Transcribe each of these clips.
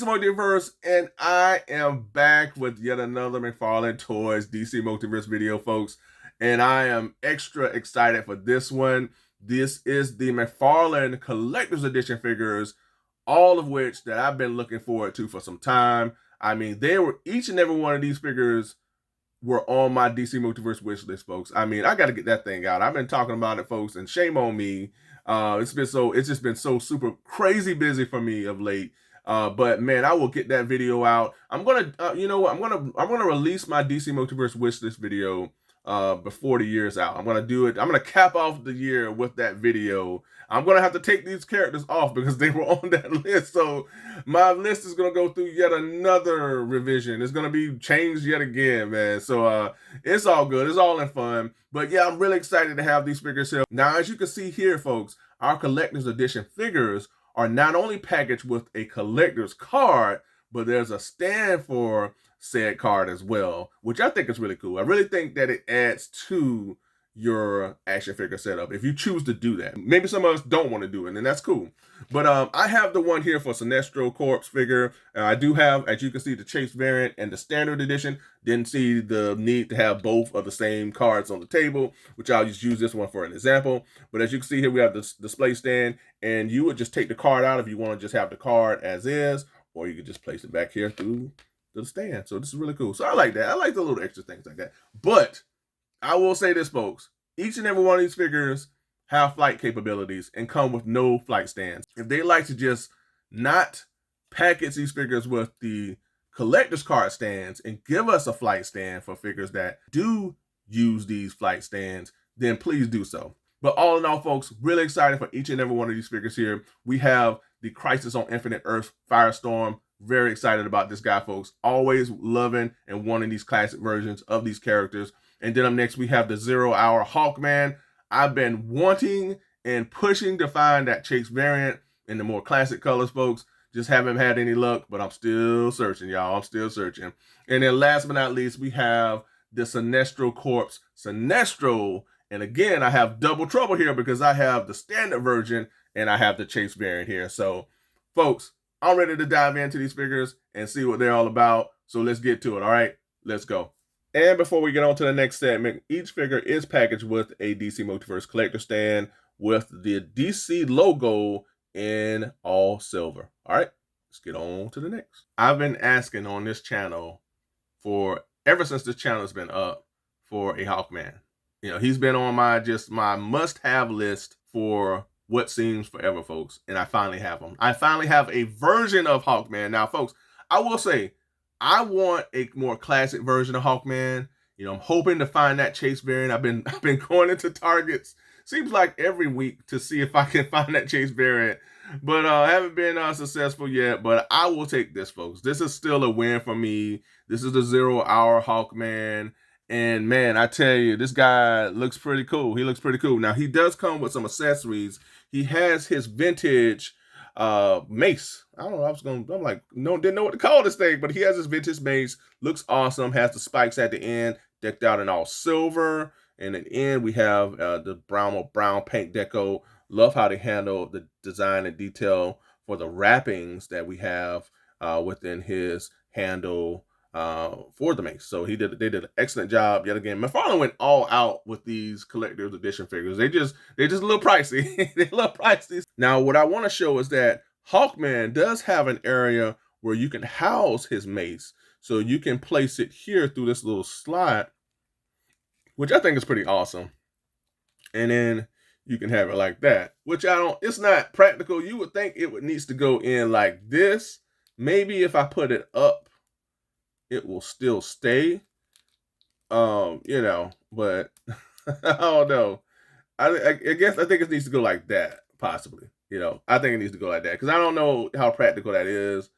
DC Multiverse, and I am back with yet another McFarlane Toys DC Multiverse video, folks. And I am extra excited for this one. This is the McFarlane Collector's Edition figures, all of which that I've been looking forward to for some time. I mean, they were each and every one of these figures were on my DC Multiverse wish list, folks. I mean, I got to get that thing out. I've been talking about it, folks, and shame on me. It's just been so super crazy busy for me of late. But man, I will get that video out. I'm gonna, you know what? I'm gonna release my DC Multiverse wish list video before the year's out. I'm gonna do it. I'm gonna cap off the year with that video. I'm gonna have to take these characters off because they were on that list. So my list is gonna go through yet another revision. It's gonna be changed yet again, man. So it's all good. It's all in fun. But yeah, I'm really excited to have these figures here. Now, as you can see here, folks, our collector's edition figures are not only packaged with a collector's card, but there's a stand for said card as well, which I think is really cool. I really think that it adds to your action figure setup if you choose to do that. Maybe some of us don't want to do it, and that's cool. But I have the one here for Sinestro Corpse figure. I do have, as you can see, the Chase variant and the standard edition. Didn't see the need to have both of the same cards on the table, which I'll just use this one for an example. But as you can see here, we have this display stand, and you would just take the card out if you want to just have the card as is, or you could just place it back here through the stand. So this is really cool. So I like that. I like the little extra things like that. But I will say this, folks. Each and every one of these figures have flight capabilities and come with no flight stands. If they like to just not package these figures with the collector's card stands and give us a flight stand for figures that do use these flight stands, then please do so. But all in all, folks, really excited for each and every one of these figures here. We have the Crisis on Infinite Earth Firestorm. Very excited about this guy, folks. Always loving and wanting these classic versions of these characters. And then up next, we have the 0 Hour Hawkman. I've been wanting and pushing to find that Chase variant in the more classic colors, folks. Just haven't had any luck, but I'm still searching, y'all. I'm still searching. And then last but not least, we have the Sinestro Corpse Sinestro. And again, I have double trouble here because I have the standard version and I have the Chase variant here. So, folks, I'm ready to dive into these figures and see what they're all about. So let's get to it, all right? Let's go. And before we get on to the next segment, each figure is packaged with a DC Multiverse collector stand with the DC logo in all silver. All right, let's get on to the next. I've been asking on this channel ever since this channel has been up for a Hawkman. You know, he's been on my must-have list for what seems forever, folks. And I finally have him. I finally have a version of Hawkman. Now, folks, I will say, I want a more classic version of Hawkman. You know, I'm hoping to find that Chase variant. I've been going into Targets, seems like every week, to see if I can find that Chase variant. But I haven't been successful yet. But I will take this, folks. This is still a win for me. This is the 0 Hour Hawkman. And man, I tell you, this guy looks pretty cool. He looks pretty cool. Now, he does come with some accessories. He has his vintage mace. I don't know. I'm like, didn't know what to call this thing, but he has his vintage mace. Looks awesome. Has the spikes at the end, decked out in all silver. And at the end, we have the brown paint deco. Love how they handle the design and detail for the wrappings that we have within his handle for the mace. So they did an excellent job yet again. McFarlane went all out with these collector's edition figures. They're just a little pricey. They're a little pricey. Now, what I want to show is that Hawkman does have an area where you can house his mace. So you can place it here through this little slot, which I think is pretty awesome. And then you can have it like that, which it's not practical. You would think it needs to go in like this. Maybe if I put it up, it will still stay, you know, but I don't know. I think it needs to go like that, possibly. You know, I think it needs to go like that because I don't know how practical that is,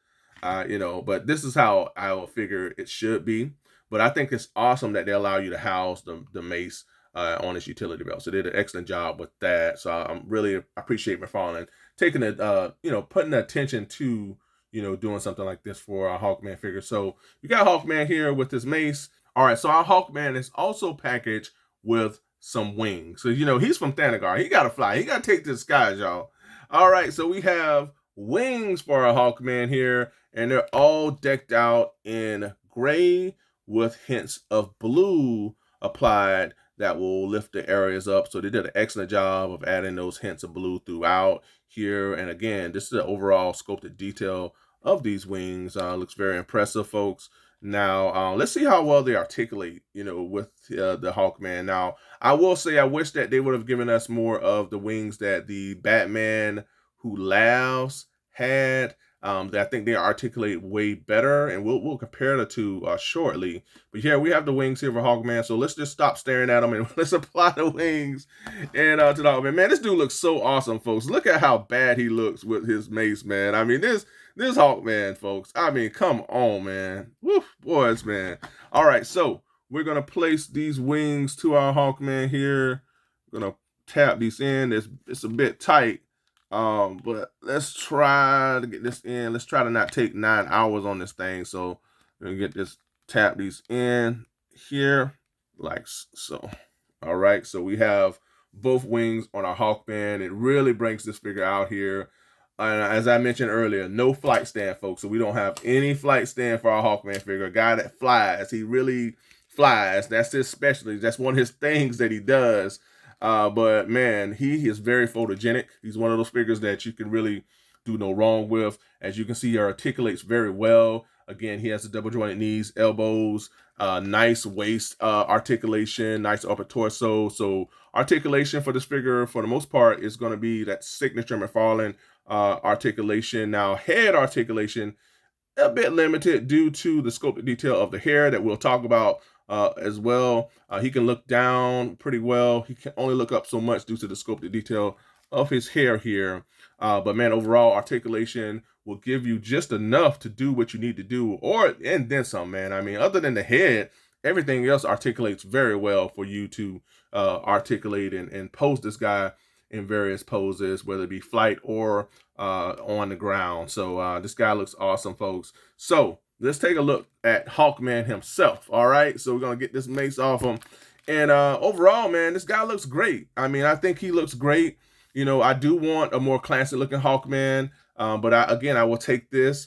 you know, but this is how I will figure it should be. But I think it's awesome that they allow you to house the mace on this utility belt. So they did an excellent job with that. So I really appreciate McFarlane taking it, you know, putting the attention to, you know, doing something like this for our Hawkman figure. So you got Hawkman here with his mace. All right, so our Hawkman is also packaged with some wings. So, you know, he's from Thanagar. He got to fly. He got to take to the skies, y'all. All right, so we have wings for our Hawkman here. and they're all decked out in gray with hints of blue applied that will lift the areas up. So they did an excellent job of adding those hints of blue throughout here. And again, this is the overall sculpted detail of these wings. Looks very impressive, folks. Now, let's see how well they articulate, with the Hawkman. Now, I will say I wish that they would have given us more of the wings that the Batman Who Laughs had. That I think they articulate way better, and we'll compare the two shortly. But here we have the wings here for Hawkman, so let's just stop staring at them and let's apply the wings and to the Hawkman. Man, this dude looks so awesome, folks. Look at how bad he looks with his mace, man. I mean, this Hawkman, folks. I mean, come on, man. Woo, boys, man. All right, so we're gonna place these wings to our Hawkman here. We're gonna tap these in. It's a bit tight. But let's try to get this in. Let's try to not take 9 hours on this thing. So we're gonna get this, tap these in here like so. All right, so we have both wings on our Hawkman. It really brings this figure out here. As I mentioned earlier, no flight stand, folks. So we don't have any flight stand for our Hawkman figure. A guy that flies, he really flies. That's his specialty. That's one of his things that he does. But man, he is very photogenic. He's one of those figures that you can really do no wrong with. As you can see, he articulates very well. Again, he has the double jointed knees, elbows, nice waist articulation, nice upper torso. So articulation for this figure, for the most part, is going to be that signature McFarlane articulation. Now, head articulation, a bit limited due to the sculpted detail of the hair that we'll talk about as well. He can look down pretty well. He can only look up so much due to the sculpted detail of his hair here. But man, overall articulation will give you just enough to do what you need to do, and then some, man. I mean, other than the head, everything else articulates very well for you to articulate and pose this guy in various poses, whether it be flight or on the ground. So this guy looks awesome, folks. So let's take a look at Hawkman himself. All right, so we're gonna get this mace off him, and overall, man, this guy looks great. I mean, I think he looks great. I do want a more classic looking Hawkman, but I will take this.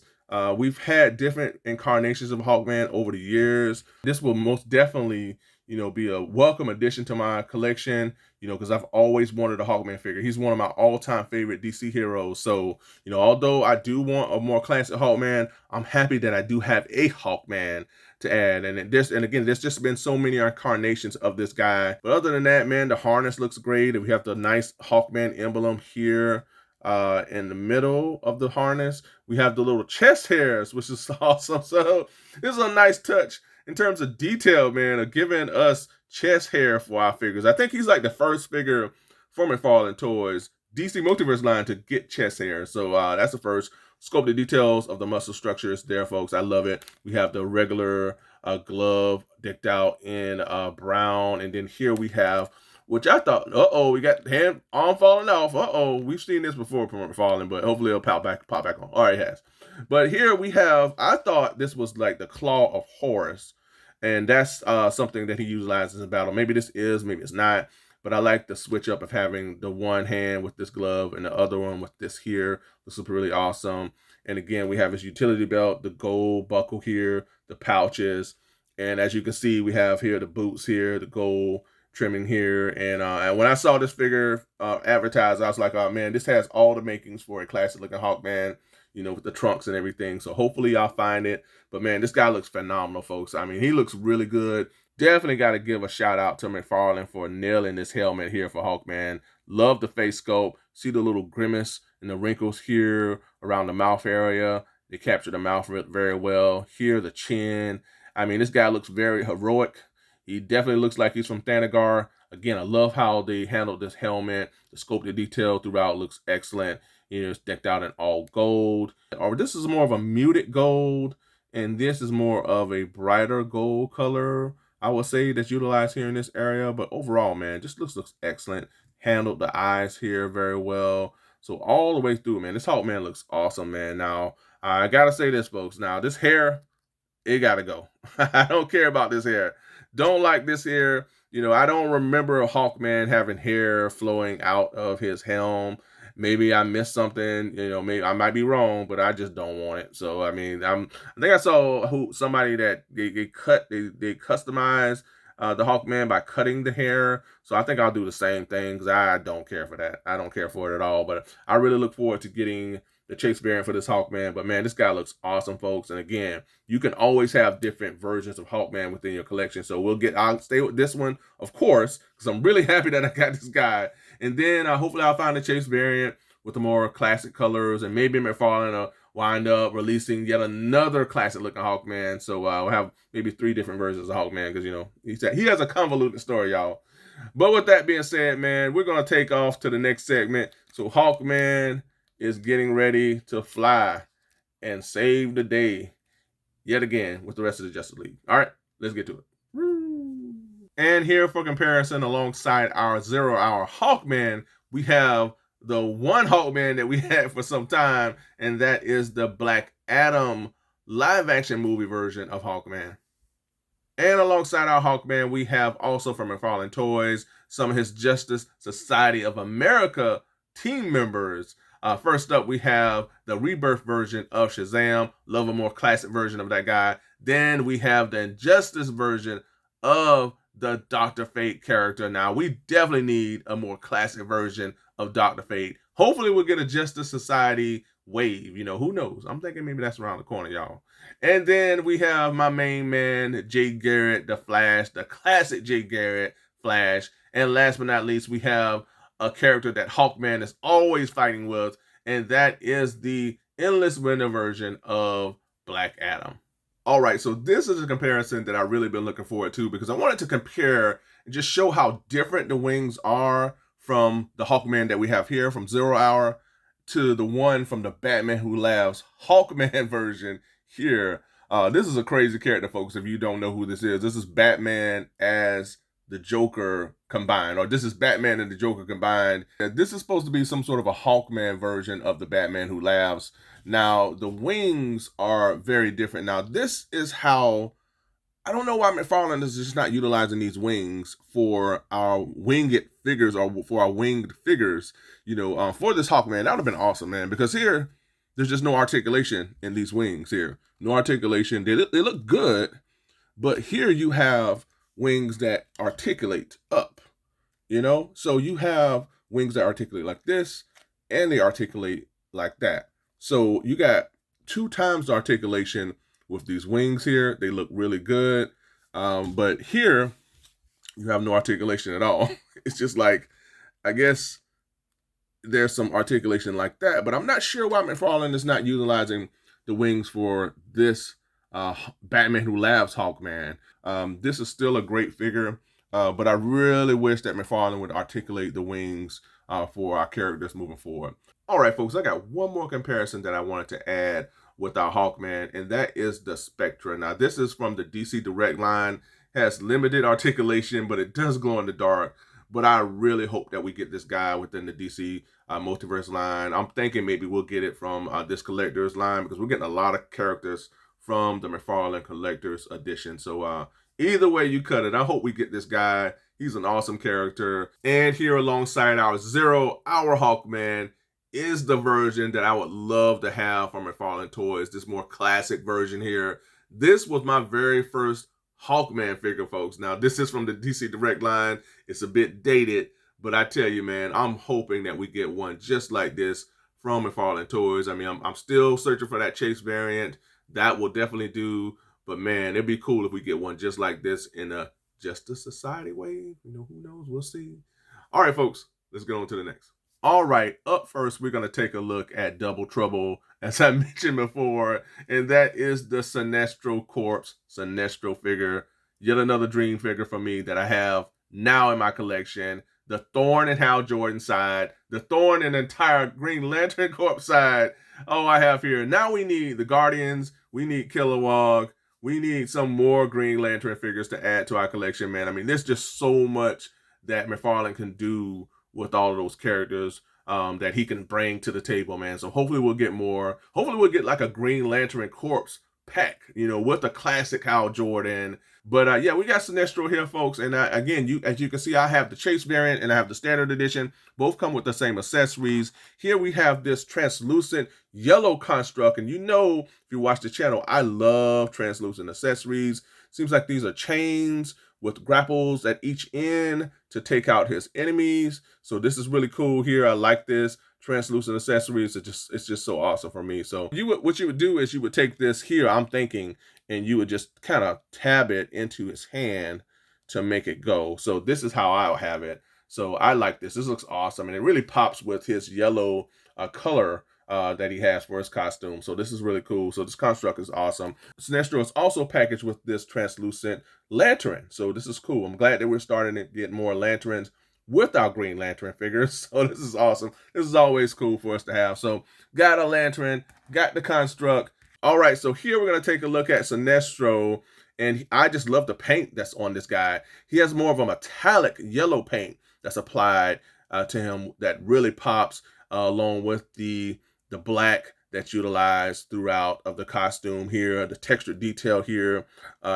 We've had different incarnations of Hawkman over the years. This will most definitely, be a welcome addition to my collection, because I've always wanted a Hawkman figure. He's one of my all-time favorite DC heroes. So, although I do want a more classic Hawkman, I'm happy that I do have a Hawkman to add. And again, there's just been so many incarnations of this guy. But other than that, man, the harness looks great. And we have the nice Hawkman emblem here in the middle of the harness. We have the little chest hairs, which is awesome. So this is a nice touch in terms of detail, man, of giving us chest hair for our figures. I think he's like the first figure from McFarlane Toys DC Multiverse line to get chest hair. So that's the first. Sculpted details of the muscle structures there, folks. I love it. We have the regular glove decked out in brown. And then here we have, which I thought, we got hand arm falling off. We've seen this before from McFarlane, but hopefully it'll pop back on. All right, it has. But here we have, I thought this was like the Claw of Horus. And that's something that he utilizes in battle. Maybe this is, maybe it's not. But I like the switch up of having the one hand with this glove and the other one with this here. This is really awesome. And again, we have his utility belt, the gold buckle here, the pouches. And as you can see, we have here the boots here, the gold trimming here. And when I saw this figure advertised, I was like, oh man, this has all the makings for a classic looking Hawkman, with the trunks and everything. So hopefully y'all find it. But man, this guy looks phenomenal, folks. I mean, he looks really good. Definitely got to give a shout out to McFarlane for nailing this helmet here for Hawkman. Love the face sculpt. See the little grimace and the wrinkles here around the mouth area. They capture the mouth very well. Here, the chin. I mean, this guy looks very heroic. He definitely looks like he's from Thanagar. Again, I love how they handled this helmet. The sculpted detail throughout looks excellent. It's decked out in all gold. Or this is more of a muted gold, and this is more of a brighter gold color, I would say, that's utilized here in this area. But overall, man, just looks excellent. Handled the eyes here very well. So all the way through, man, this Hawkman looks awesome, man. Now, I gotta say this, folks. Now, this hair, it gotta go. I don't care about this hair. Don't like this hair. I don't remember a Hawkman having hair flowing out of his helm. maybe I missed something, you know, maybe I might be wrong, but I just don't want it. So I mean, I think I saw somebody that they customize the Hawkman by cutting the hair. So I think I'll do the same thing because I don't care for that. I don't care for it at all. But I really look forward to getting the chase variant for this Hawkman. But man, this guy looks awesome, folks. And again, you can always have different versions of Hawkman within your collection. So I'll stay with this one, of course, because I'm really happy that I got this guy. And then hopefully I'll find a chase variant with the more classic colors, and maybe McFarlane will wind up releasing yet another classic looking Hawkman. So we'll have maybe 3 different versions of Hawkman because, you know, he has a convoluted story, y'all. But with that being said, man, we're going to take off to the next segment. So Hawkman is getting ready to fly and save the day yet again with the rest of the Justice League. All right, let's get to it. And here for comparison, alongside our 0 Hour Hawkman, we have the one Hawkman that we had for some time, and that is the Black Adam live action movie version of Hawkman. And alongside our Hawkman, we have also from McFarlane Toys some of his Justice Society of America team members. First up, we have the Rebirth version of Shazam. Love a more classic version of that guy. Then we have the Injustice version of the Dr. Fate character. Now, we definitely need a more classic version of Dr. Fate. Hopefully, we'll get a Justice Society wave. You know, who knows? I'm thinking maybe that's around the corner, y'all. And then we have my main man, Jay Garrett, the Flash, the classic Jay Garrett Flash. And last but not least, we have a character that Hawkman is always fighting with, and that is the Endless Winter version of Black Adam. All right, so this is a comparison that I've really been looking forward to because I wanted to compare and just show how different the wings are from the Hawkman that we have here from 0 Hour to the one from the Batman Who Laughs Hawkman version here. This is a crazy character, folks, if you don't know who this is. This is Batman as the Joker combined, or this is Batman and the Joker combined. This is supposed to be some sort of a Hawkman version of the Batman Who Laughs. Now, the wings are very different. Now, this is how, I don't know why McFarlane is just not utilizing these wings for our winged figures or for our winged figures, you know, for this Hawkman. That would have been awesome, man, because here, there's just no articulation in these wings here. No articulation. They look good, but here you have wings that articulate up, you know? So you have wings that articulate like this, and they articulate like that. So you got 2 times the articulation with these wings here. They look really good. But here, you have no articulation at all. It's just like, I guess there's some articulation like that, but I'm not sure why McFarlane is not utilizing the wings for this Batman Who Laughs Hawkman. This is still a great figure, but I really wish that McFarlane would articulate the wings for our characters moving forward. All right, folks, I got one more comparison that I wanted to add with our Hawkman, and that is the Spectra. Now, this is from the DC Direct line. Has limited articulation, but it does glow in the dark. But I really hope that we get this guy within the DC Multiverse line. I'm thinking maybe we'll get it from this Collector's line because we're getting a lot of characters from the McFarlane Collector's Edition. So either way you cut it, I hope we get this guy. He's an awesome character. And here alongside our 0 Hour Hawkman is the version that I would love to have from McFarlane Toys, this more classic version here. This was my very first Hawkman figure, folks. Now, this is from the DC Direct line. It's a bit dated, but I tell you, man, I'm hoping that we get one just like this from McFarlane Toys. I mean, I'm still searching for that chase variant. That will definitely do, but man, it'd be cool if we get one just like this in a Justice Society wave. You know, who knows? We'll see. All right, folks, let's get on to the next. All right, up first, we're going to take a look at Double Trouble, as I mentioned before, and that is the Sinestro Corpse Sinestro figure. Yet another dream figure for me that I have now in my collection. The Thorn and Hal Jordan side, the Thorn and entire Green Lantern Corps side. Oh, I have here. Now we need the Guardians. We need Kilowog. We need some more Green Lantern figures to add to our collection, man. I mean, there's just so much that McFarlane can do with all of those characters that he can bring to the table, man. So hopefully we'll get more. Hopefully we'll get like a Green Lantern Corps pack, you know, with the classic Hal Jordan. But yeah, we got Sinestro here, folks. And again, as you can see, I have the Chase variant and I have the standard edition. Both come with the same accessories. Here we have this translucent yellow construct. And you know, if you watch the channel, I love translucent accessories. Seems like these are chains with grapples at each end to take out his enemies. So this is really cool here. I like this. Translucent accessories, it's just so awesome for me. So what you would do is you would take this here, I'm thinking, and you would just kind of tab it into his hand to make it go. So this is how I'll have it. So I like this. This looks awesome, and it really pops with his yellow color that he has for his costume. So this is really cool. So this construct is awesome. Sinestro is also packaged with this translucent lantern. So this is cool. I'm glad that we're starting to get more lanterns with our Green Lantern figures. So this is awesome. This is always cool for us to have. So got a lantern, got the construct. All right, so here we're going to take a look at Sinestro, and I just love the paint that's on this guy. He has more of a metallic yellow paint that's applied to him that really pops along with the black that's utilized throughout of the costume here. The textured detail here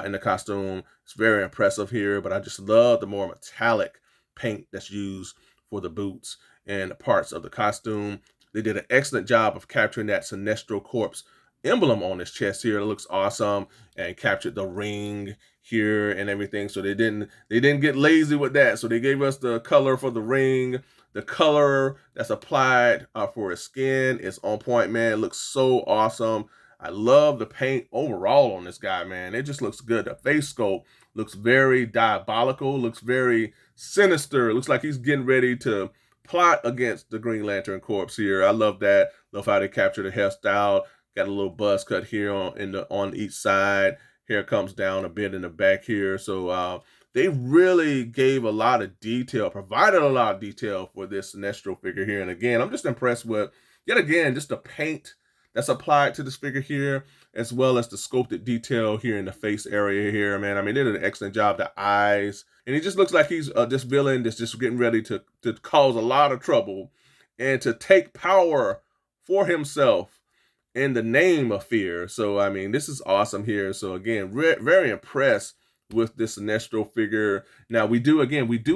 in the costume is very impressive here, but I just love the more metallic paint that's used for the boots and parts of the costume. They did an excellent job of capturing that Sinestro Corps emblem on his chest here. It looks awesome, and captured the ring here and everything. So they didn't get lazy with that. So they gave us the color for the ring. The color that's applied for his skin is on point, man. It looks so awesome. I love the paint overall on this guy, man. It just looks good. The face sculpt looks very diabolical, looks very sinister. It looks like he's getting ready to plot against the Green Lantern Corps here. I love that. Love how they capture the hairstyle. Got a little buzz cut here on each side. Hair comes down a bit in the back here. So they really gave a lot of detail, provided a lot of detail for this Sinestro figure here. And again, I'm just impressed with, yet again, just the paint that's applied to this figure here, as well as the sculpted detail here in the face area here, man. I mean, they did an excellent job. The eyes, and he just looks like he's this villain that's just getting ready to cause a lot of trouble and to take power for himself in the name of fear. So, I mean, this is awesome here. So again, very impressed with this Sinestro figure. Now we do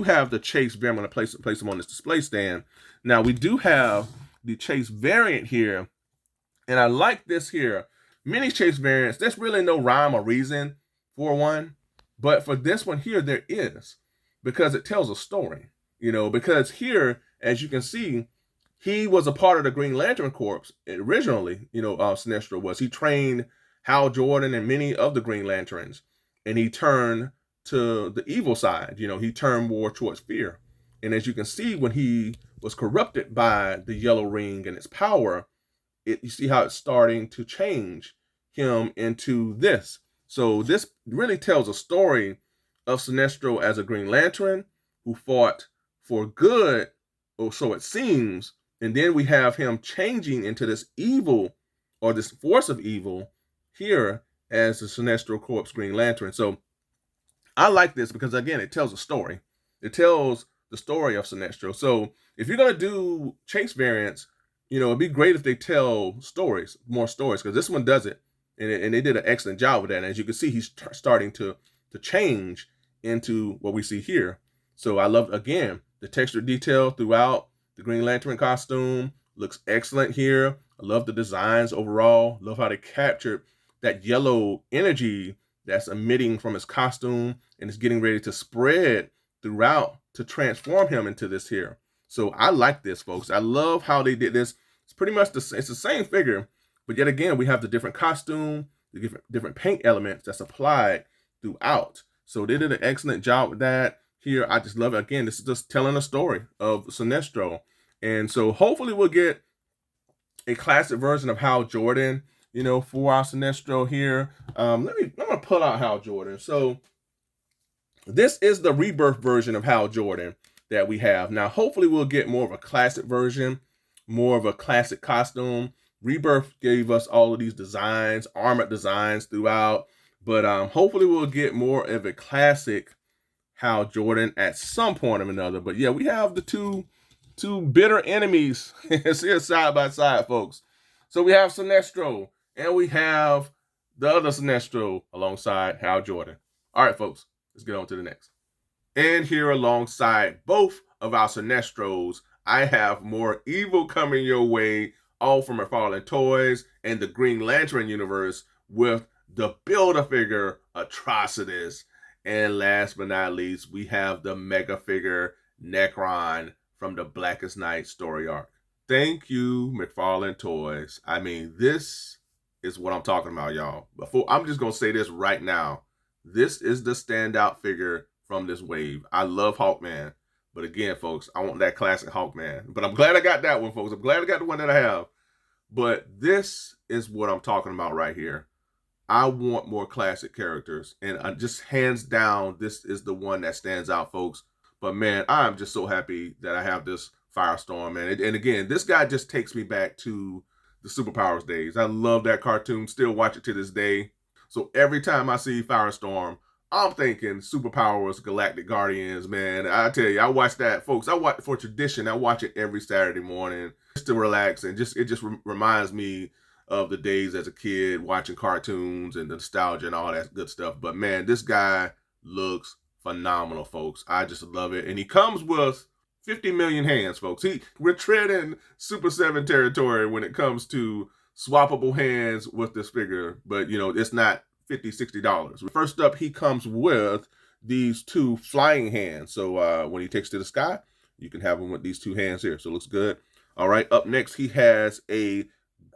have the Chase variant. I'm gonna place him on this display stand. Now we do have the Chase variant here. And I like this here. Many Chase variants, there's really no rhyme or reason for one. But for this one here, there is. Because it tells a story. You know, because here, as you can see, he was a part of the Green Lantern Corps originally. You know, Sinestro was. He trained Hal Jordan and many of the Green Lanterns. And he turned to the evil side. You know, he turned more towards fear. And as you can see, when he was corrupted by the yellow ring and its power, you see how it's starting to change him into this. So this really tells a story of Sinestro as a Green Lantern who fought for good, or so it seems. And then we have him changing into this evil, or this force of evil here as the Sinestro Corps Green Lantern. So I like this because, again, it tells a story. It tells the story of Sinestro. So if you're going to do Chase variants, you know, it'd be great if they tell stories, more stories, because this one does it. And they did an excellent job with that. And as you can see, he's starting to change into what we see here. So I love, again, the texture detail throughout the Green Lantern costume. Looks excellent here. I love the designs overall. Love how they captured that yellow energy that's emitting from his costume and is getting ready to spread throughout to transform him into this here. So I like this, folks. I love how they did this. It's pretty much it's the same figure, but yet again, we have the different costume, the different paint elements that's applied throughout. So they did an excellent job with that. Here, I just love it. Again, this is just telling a story of Sinestro. And so hopefully we'll get a classic version of Hal Jordan, you know, for our Sinestro here. I'm gonna pull out Hal Jordan. So this is the rebirth version of Hal Jordan that we have. Now, hopefully we'll get more of a classic version, more of a classic costume. Rebirth gave us all of these designs, armored designs throughout, but hopefully we'll get more of a classic Hal Jordan at some point or another. But yeah, we have the two bitter enemies here side by side, folks. So we have Sinestro and we have the other Sinestro alongside Hal Jordan. All right, folks, let's get on to the next. And here alongside both of our Sinestros, I have more evil coming your way, all from McFarlane Toys and the Green Lantern universe with the Build-A-Figure Atrocitus. And last but not least, we have the Mega Figure Necron from the Blackest Night story arc. Thank you, McFarlane Toys. I mean, this is what I'm talking about, y'all. I'm just going to say this right now. This is the standout figure from this wave. I love Hawkman. But again, folks, I want that classic Hawkman. But I'm glad I got that one, folks. I'm glad I got the one that I have. But this is what I'm talking about right here. I want more classic characters. And just hands down, this is the one that stands out, folks. But man, I'm just so happy that I have this Firestorm, man. And again, this guy just takes me back to the Superpowers days. I love that cartoon. Still watch it to this day. So every time I see Firestorm, I'm thinking Superpowers, Galactic Guardians, man. I tell you, I watch that, folks. I watch for tradition. I watch it every Saturday morning just to relax, and it just reminds me of the days as a kid watching cartoons and the nostalgia and all that good stuff. But man, this guy looks phenomenal, folks. I just love it, and he comes with 50 million hands, folks. We're treading Super 7 territory when it comes to swappable hands with this figure, but you know, it's not $50, $60. First up, he comes with these two flying hands. So when he takes to the sky, you can have him with these two hands here. So it looks good. All right, up next, he has a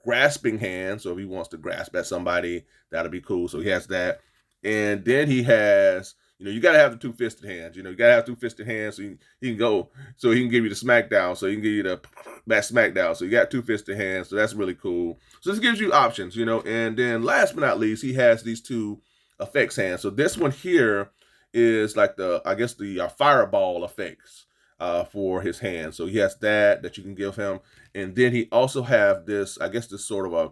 grasping hand. So if he wants to grasp at somebody, that'll be cool. So he has that. And then he has, you know, you got to have the two-fisted hands. You know, you got to have two-fisted hands so he can go, so he can give you the smackdown. So he can give you that smackdown. So you got two-fisted hands. So that's really cool. So this gives you options, you know. And then last but not least, he has these two effects hands. So this one here is like I guess the fireball effects for his hand. So he has that you can give him. And then he also have this, I guess this sort of a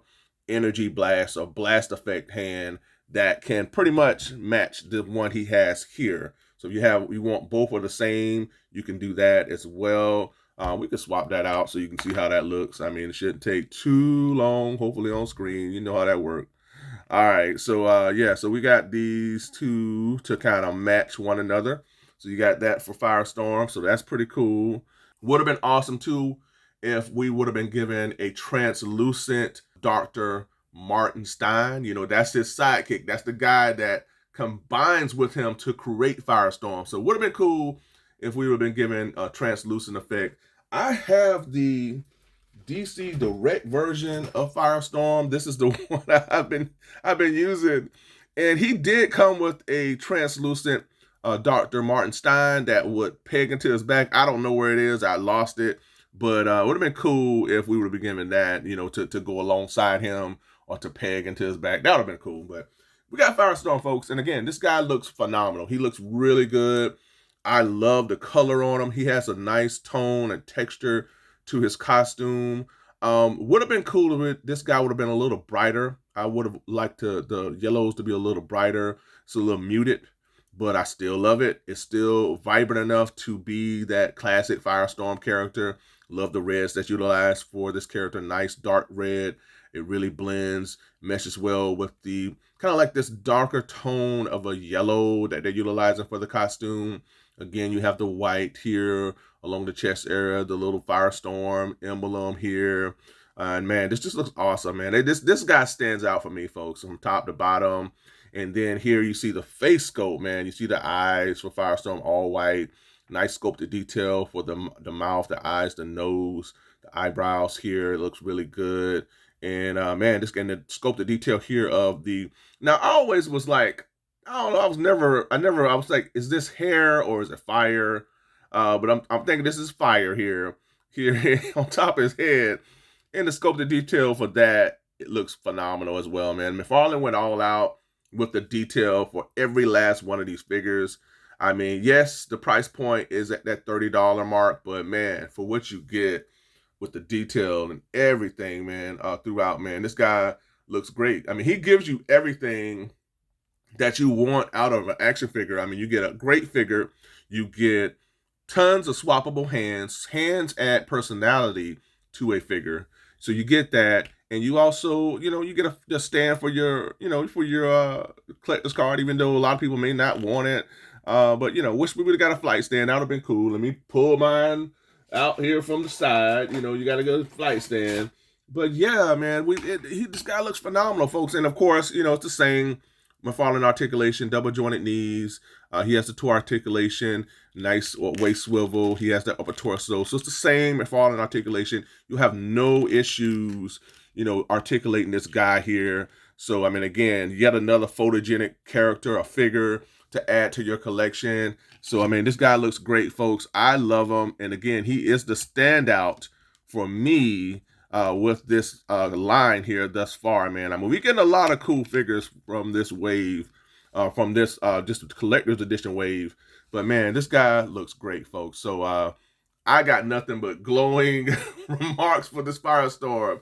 energy blast or blast effect hand that can pretty much match the one he has here. So if you want both of the same, you can do that as well. We can swap that out so you can see how that looks. I mean, it shouldn't take too long, hopefully on screen. You know how that works. All right, so yeah, so we got these two to kind of match one another. So you got that for Firestorm, so that's pretty cool. Would have been awesome too if we would have been given a translucent Dr. Martin Stein. You know, that's his sidekick. That's the guy that combines with him to create Firestorm. So it would have been cool if we would have been given a translucent effect. I have the DC Direct version of Firestorm. This is the one I've been using, and he did come with a translucent Dr. Martin Stein that would peg into his back. I don't know where it is. I lost it, but it would have been cool if we would have been given that, you know, to go alongside him or to peg into his back. That would have been cool. But we got Firestorm, folks, and again, this guy looks phenomenal. He looks really good. I love the color on him. He has a nice tone and texture to his costume. Would have been cool if this guy would have been a little brighter. I would have liked the yellows to be a little brighter. It's a little muted, but I still love it. It's still vibrant enough to be that classic Firestorm character. Love the reds that's utilized for this character. Nice dark red. It really blends, meshes well with the kind of like this darker tone of a yellow that they're utilizing for the costume. Again, you have the white here along the chest area, the little Firestorm emblem here. And man, this just looks awesome, man. This guy stands out for me, folks, from top to bottom. And then here you see the face sculpt, man. You see the eyes for Firestorm, all white. Nice sculpted detail for the mouth, the eyes, the nose, the eyebrows here. It looks really good. And man, this getting the sculpted detail here of the. Now I always was like, I don't know. I was like, is this hair or is it fire? But I'm thinking this is fire here on top of his head. And the sculpted detail for that, it looks phenomenal as well, man. McFarlane went all out with the detail for every last one of these figures. I mean, yes, the price point is at that $30 mark, but man, for what you get with the detail and everything, man, throughout, man, this guy looks great. I mean, he gives you everything that you want out of an action figure. I mean, you get a great figure, you get tons of swappable hands. Hands add personality to a figure, so you get that, And you also, you get a stand for your, for your collector's card, even though a lot of people may not want it. But wish we would have got a flight stand. That would have been cool. Let me pull mine out here from the side. You got to go flight stand. But yeah, man, this guy looks phenomenal, folks. And of course, it's the same McFarlane articulation, double jointed knees. He has the toe articulation, nice waist swivel. He has that upper torso. So it's the same McFarlane articulation. You have no issues, articulating this guy here. So, I mean, again, yet another photogenic character, a figure to add to your collection. So, I mean, this guy looks great, folks. I love him. And again, he is the standout for me with this line here thus far, man. I mean, we're getting a lot of cool figures from this wave, from this just collector's edition wave. But man, this guy looks great, folks. So I got nothing but glowing remarks for this Firestorm.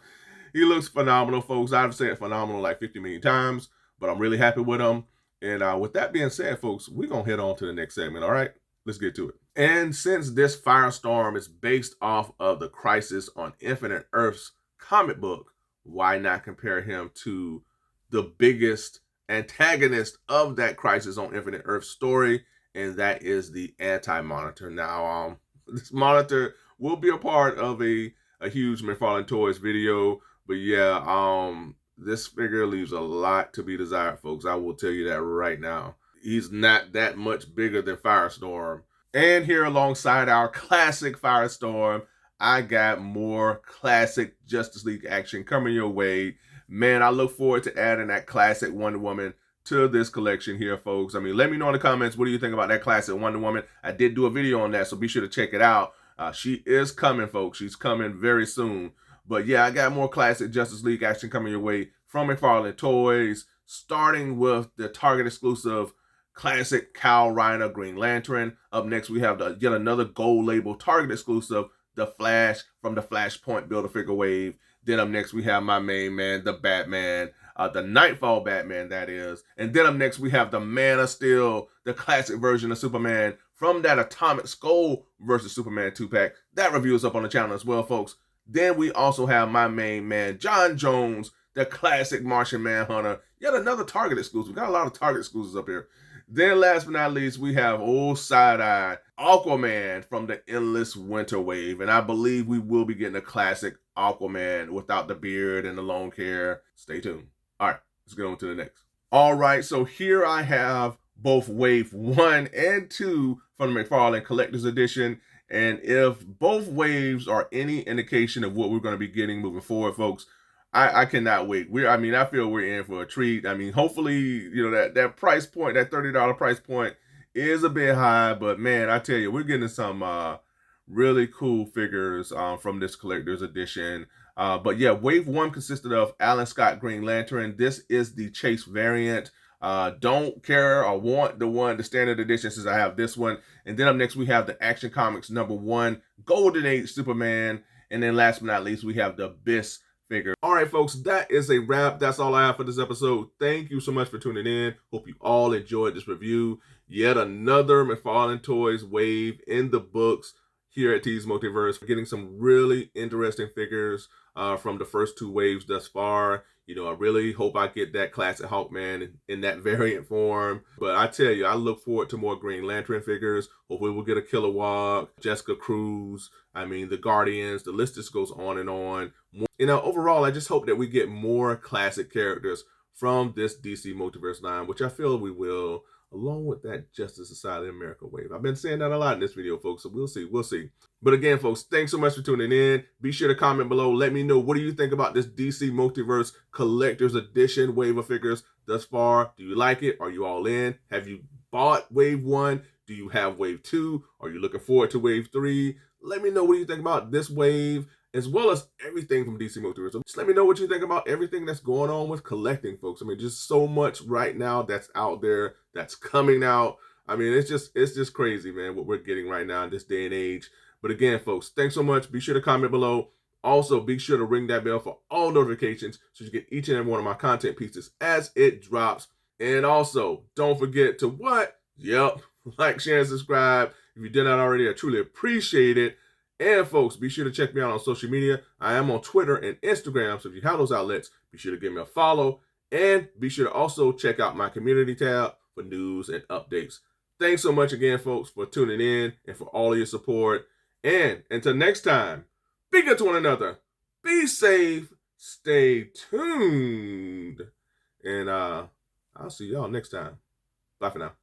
He looks phenomenal, folks. I've said phenomenal like 50 million times, but I'm really happy with him. And with that being said, folks, we're going to head on to the next segment, all right? Let's get to it. And since this Firestorm is based off of the Crisis on Infinite Earths comic book, why not compare him to the biggest antagonist of that Crisis on Infinite Earths story, and that is the Anti-Monitor. Now, this Monitor will be a part of a huge McFarlane Toys video, but yeah, this figure leaves a lot to be desired, folks. I will tell you that right now. He's not that much bigger than Firestorm. And here alongside our classic Firestorm, I got more classic Justice League action coming your way. Man, I look forward to adding that classic Wonder Woman to this collection here, folks. I mean, let me know in the comments, what do you think about that classic Wonder Woman? I did do a video on that, so be sure to check it out. She is coming, folks. She's coming very soon. But yeah, I got more classic Justice League action coming your way from McFarlane Toys, starting with the Target exclusive classic Kyle Rayner Green Lantern. Up next, we have yet another gold label Target exclusive, The Flash from the Flashpoint Build-A-Figure wave. Then up next, we have my main man, the Batman, the Nightfall Batman, that is. And then up next, we have the Man of Steel, the classic version of Superman from that Atomic Skull versus Superman 2-pack. That review is up on the channel as well, folks. Then we also have my main man, John Jones, the classic Martian Manhunter. Yet another Target exclusive. We got a lot of Target exclusives up here. Then last but not least, we have old side-eye Aquaman from the Endless Winter wave. And I believe we will be getting a classic Aquaman without the beard and the long hair. Stay tuned. All right, let's get on to the next. All right, so here I have both wave 1 and 2 from the McFarlane Collector's Edition. And if both waves are any indication of what we're going to be getting moving forward, folks, I cannot wait. I feel we're in for a treat. I mean, hopefully, that price point, that $30 price point is a bit high, but man, I tell you, we're getting some really cool figures from this collector's edition. But yeah, wave 1 consisted of Alan Scott Green Lantern. This is the Chase variant. Don't care or want the standard edition, since I have this one. And then up next, we have the Action Comics #1 Golden Age Superman. And then last but not least, we have the Abyss figure. All right, folks, that is a wrap. That's all I have for this episode. Thank you so much for tuning in. Hope you all enjoyed this review. Yet another McFarlane Toys wave in the books here at T's Multiverse. We're getting some really interesting figures from the first 2 waves thus far. I really hope I get that classic Hawkman in that variant form. But I tell you, I look forward to more Green Lantern figures. Hopefully we'll get a Kilowog, Jessica Cruz, the Guardians, the list just goes on and on. Overall, I just hope that we get more classic characters from this DC Multiverse line, which I feel we will, along with that Justice Society of America wave. I've been saying that a lot in this video, folks, so we'll see. But again, folks, thanks so much for tuning in. Be sure to comment below. Let me know, what do you think about this DC Multiverse Collector's Edition wave of figures thus far? Do you like it? Are you all in? Have you bought wave 1? Do you have wave 2? Are you looking forward to wave 3? Let me know what you think about this wave, as well as everything from DC Multiverse. So just let me know what you think about everything that's going on with collecting, folks. I mean, just so much right now that's out there, that's coming out. I mean, it's just crazy, man, what we're getting right now in this day and age. But again, folks, thanks so much. Be sure to comment below. Also, be sure to ring that bell for all notifications so you get each and every one of my content pieces as it drops. And also, don't forget to what? Yep, like, share, and subscribe. If you did not already, I truly appreciate it. And folks, be sure to check me out on social media. I am on Twitter and Instagram, so if you have those outlets, be sure to give me a follow. And be sure to also check out my community tab for news and updates. Thanks so much again, folks, for tuning in and for all of your support. And until next time, be good to one another. Be safe. Stay tuned. And I'll see y'all next time. Bye for now.